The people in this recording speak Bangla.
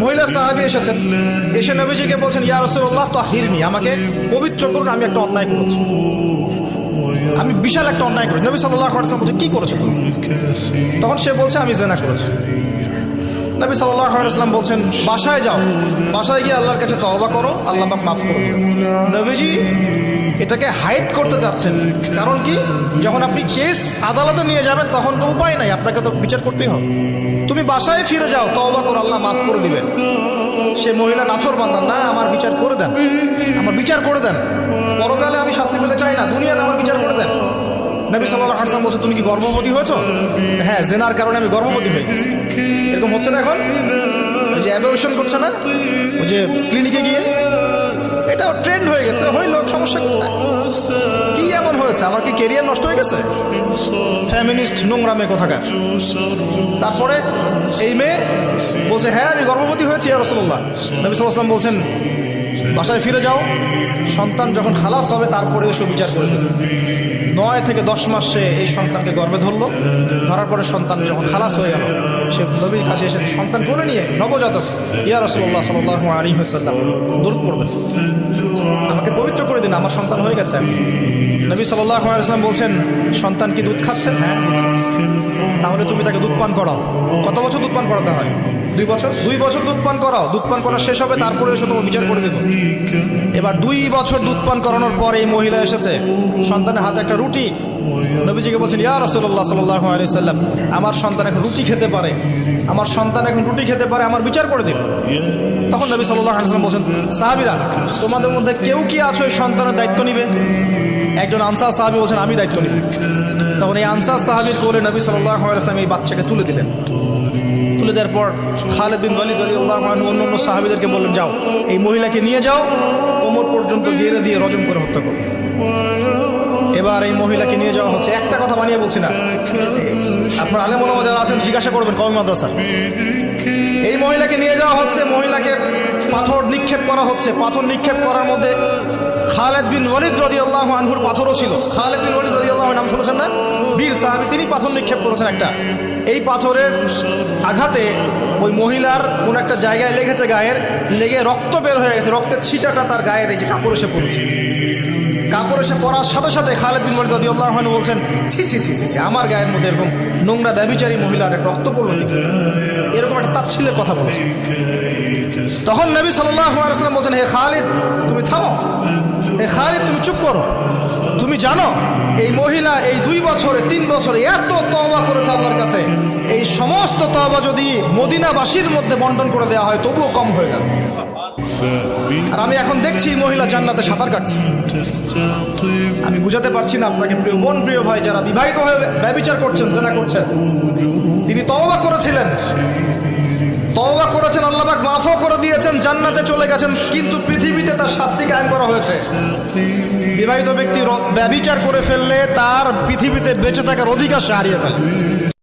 মহিলা সাহাবী এসেছেন, এসে নবীজিকে বলছেন, ইয়া রাসূলুল্লাহ তাহিরনি, আমাকে পবিত্র করুন, আমি একটা অন্যায় করেছি, আমি বিশাল একটা অন্যায় করেছি। নবী সাল্লাল্লাহু আলাইহি ওয়াসাল্লাম বলছেন, কি করেছো তুমি? তখন সে বলছে, আমি জিনা করেছি। নবী সাল্লাল্লাহু আলাইহি ওয়াসাল্লাম বলছেন, বাসায় যাও, বাসায় গিয়ে আল্লাহর কাছে তওবা করো, আল্লাহ পাক মাফ করে দেবেন। নবীজি এটাকে হাইড করতে যাচ্ছেন, কারণ কি, যখন আপনি কেস আদালতে নিয়ে যাবেন তখন তো উপায় নাই, আপনাকে তো বিচার করতেই হবে। তুমি বাসায় ফিরে যাও, তওবা করো, আল্লাহ মাফ করে দিবেন। সে মহিলা নাছোড়বান্দা, না, আমার বিচার করে দেন, আমার বিচার করে দেন, পরকালে আমি শাস্তি পেতে চাই না, দুনিয়াতে আমার বিচার করে দেন। নবী সাল্লাল্লাহু আলাইহি ওয়াসাল্লাম বলছে, তুমি কি গর্ভবতী হয়েছো? হ্যাঁ, জেনার কারণে আমি গর্ভবতী হয়ে গেছি। এরকম হচ্ছে না এখন? ওই যে অ্যাবর্শন করছে না, ওই যে ক্লিনিকে গিয়ে, এটা ট্রেন্ড হয়ে গেছে, হইল, সমস্যা কোথায়? কি এমন হয়েছে? আমার কি কেরিয়ার নষ্ট হয়ে গেছে? ফ্যামিনিস্ট নোংরা মেয়ে কোথাকার। তারপরে এই মেয়ে বলছে, হ্যাঁ আমি গর্ভবতী হয়েছি ইয়া রাসূলুল্লাহ। নবী সাল্লাল্লাহু আলাইহি ওয়াসাল্লাম বলছেন, বাসায় ফিরে যাও, সন্তান যখন খালাস হবে তারপরে এসে বিচার করে দেবে। 9 থেকে 10 মাস সে এই সন্তানকে গর্ভে ধরলো, ধরার পরে সন্তান যখন খালাস হয়ে গেল, সে নবীর কাছে এসে সন্তান কোলে নিয়ে নবজাতক, ইয়া রাসূলুল্লাহ সাল্লাল্লাহু আলাইহি ওয়াসাল্লাম দরুদ পড়বেন, আমাকে পবিত্র করে দিন, আমার সন্তান হয়ে গেছে। নবী সাল্লাল্লাহু আলাইহি ওয়াসাল্লাম বলছেন, সন্তান কি দুধ খাচ্ছে? হ্যাঁ, তাহলে তুমি তাকে দুধ পান করাও। কত বছর দুধ পান করাতে হয়? 2 বছর। 2 বছর দুধ পান করাও, দুধ পান করা শেষ হবে, তারপরে এসে তোমার বিচার করে দেবো। এবার 2 বছর দুধ পান করানোর পরে এই মহিলা এসেছে, সন্তানের হাতে একটা রুটি। নবীজিকে বলছেন, ইয়া রাসূলুল্লাহ সাল্লাল্লাহু আলাইহি ওয়াসাল্লাম, আমার সন্তান এখন রুটি খেতে পারে, আমার সন্তান এখন রুটি খেতে পারে, আমার বিচার করে দিন। তখন নবী সাল্লাল্লাহু আলাইহি ওয়াসাল্লাম বলছেন, সাহাবীরা, তোমাদের মধ্যে কেউ কি আছো এই সন্তানের দায়িত্ব নিবে? একজন আনসার সাহাবী বলছেন, আমি দায়িত্ব নিব। তখন এই আনসার সাহাবীর কোলে নবী সাল্লাল্লাহু আলাইহি ওয়াসাল্লাম এই বাচ্চাকে তুলে দিলেন। তুলে দেওয়ার পর খালিদ বিন ওয়ালিদ রাদিয়াল্লাহু আনহু অন্য সাহাবীদেরকে বললেন, যাও এই মহিলাকে নিয়ে যাও, কোমর পর্যন্ত গেড়ে দিয়ে রজম করে হত্যা করো। এবার এই মহিলাকে নিয়ে যাওয়া হচ্ছে, একটা কথা বানিয়ে বলছি না, আপনার আলেম ওলামা যারা আছেন জিজ্ঞাসা করবেন কওমি মাদ্রাসা। এই মহিলাকে নিয়ে যাওয়া হচ্ছে, মহিলাকে পাথর নিক্ষেপ করা হচ্ছে। পাথর নিক্ষেপ করার মধ্যে খালিদ বিন ওয়ালিদ রাদিয়াল্লাহু আনহুর পাথরও ছিল। খালিদ বিন ওয়ালিদ রাদিয়াল্লাহু আনহু নাম শুনেছেন না? বীর সাহাবী, তিনি পাথর নিক্ষেপ করেছেন একটা। এই পাথরের আঘাতে ওই মহিলার কোন একটা জায়গায় লেগেছে, গায়ের লেগে রক্ত বের হয়ে গেছে, রক্তের ছিটাটা তার গায়ের এই যে কাপড় এসে পড়ছে। কাপড় এসে পড়ার সাথে সাথে খালিদ বিন ওয়ালিদ রাদিয়াল্লাহু আনহু বলছেন, ছি ছি ছি ছি, আমার গায়ের মধ্যে এরকম নোংরা ব্যভিচারী মহিলার রক্ত পড়লো, এরকম একটা তাচ্ছিল্যের কথা বলছে। তখন নবী সাল্লাল্লাহু আলাইহি ওয়াসাল্লাম বলছেন, হে খালিদ, তুমি থামো, হে খালিদ তুমি চুপ করো। তুমি জানো এই মহিলা এই 2 বছরে 3 বছরে এত তওবা করেছে আল্লাহর কাছে, এই সমস্ত তওবা যদি মদিনাবাসীর মধ্যে বন্টন করে দেওয়া হয় তবুও কম হয়ে যাবে। আর আমি এখন দেখছি মহিলা জান্নাতে সাঁতার কাটছে। আমি বুঝাতে পারছি না আপনাকে প্রিয় বোন, প্রিয় ভাই, যারা বিবাহিত হয়ে ব্যভিচার করছেন, জিনা করছেন, তিনি তওবা করেছিলেন, তওবা করেছেন, আল্লাহ পাক মাফও করে দিয়েছেন, জান্নাতে চলে গেছেন, কিন্তু পৃথিবীতে তার শাস্তি কায়েম করা হয়েছে। বিবাহিত ব্যক্তি ব্যভিচার করে ফেললে তার পৃথিবীতে বেঁচে থাকার অধিকার সে হারিয়ে ফেলে।